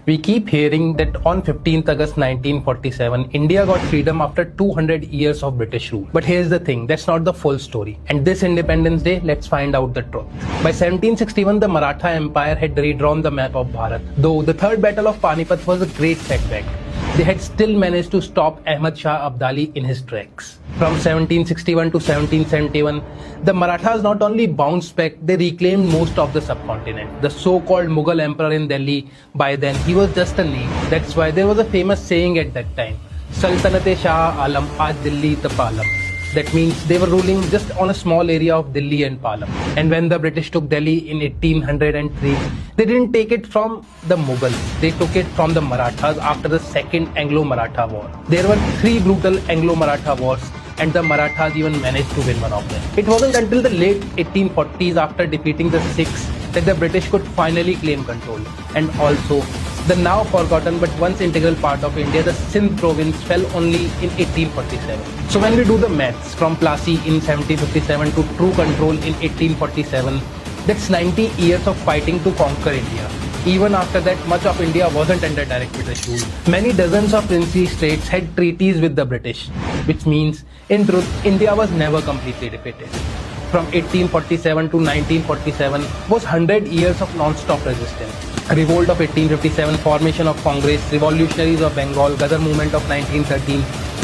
We keep hearing that on 15th August 1947, India got freedom after 200 years of British rule. But here's the thing, that's not the full story. And this Independence Day, let's find out the truth. By 1761, the Maratha Empire had redrawn the map of Bharat. Though the Third Battle of Panipat was a great setback, they had still managed to stop Ahmad Shah Abdali in his tracks. From 1761 to 1771, the Marathas not only bounced back, they reclaimed most of the subcontinent. The so-called Mughal emperor in Delhi, by then, he was just a name. That's why there was a famous saying at that time, Sultanate-Shah Alam, Aaj Delhi Tapalam. That means they were ruling just on a small area of Delhi and Palam. And when the British took Delhi in 1803, they didn't take it from the Mughals. They took it from the Marathas after the Second Anglo-Maratha War. There were 3 brutal Anglo-Maratha wars, and the Marathas even managed to win one of them. It wasn't until the late 1840s, after defeating the Sikhs, that the British could finally claim control. And also, the now forgotten but once integral part of India, the Sindh province, fell only in 1847. So when we do the maths, from Plassey in 1757 to true control in 1847, that's 90 years of fighting to conquer India. Even after that, much of India wasn't under direct British rule. Many dozens of princely states had treaties with the British, which means, in truth, India was never completely defeated. From 1847 to 1947 was 100 years of non-stop resistance. Revolt of 1857, formation of Congress, revolutionaries of Bengal, Ghazar movement of 1913,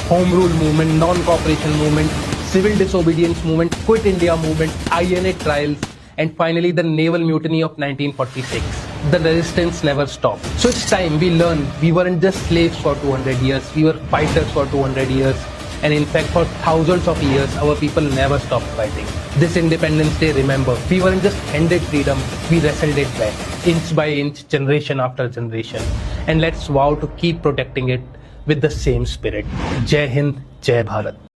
Home Rule movement, non-cooperation movement, civil disobedience movement, Quit India movement, INA trials, and finally the naval mutiny of 1946. The resistance never stopped. So it's time we learn we weren't just slaves for 200 years, we were fighters for 200 years. And in fact, for thousands of years, our people never stopped fighting. This Independence Day, remember, we weren't just handed freedom, we wrestled it back, inch by inch, generation after generation. And let's vow to keep protecting it with the same spirit. Jai Hind, Jai Bharat.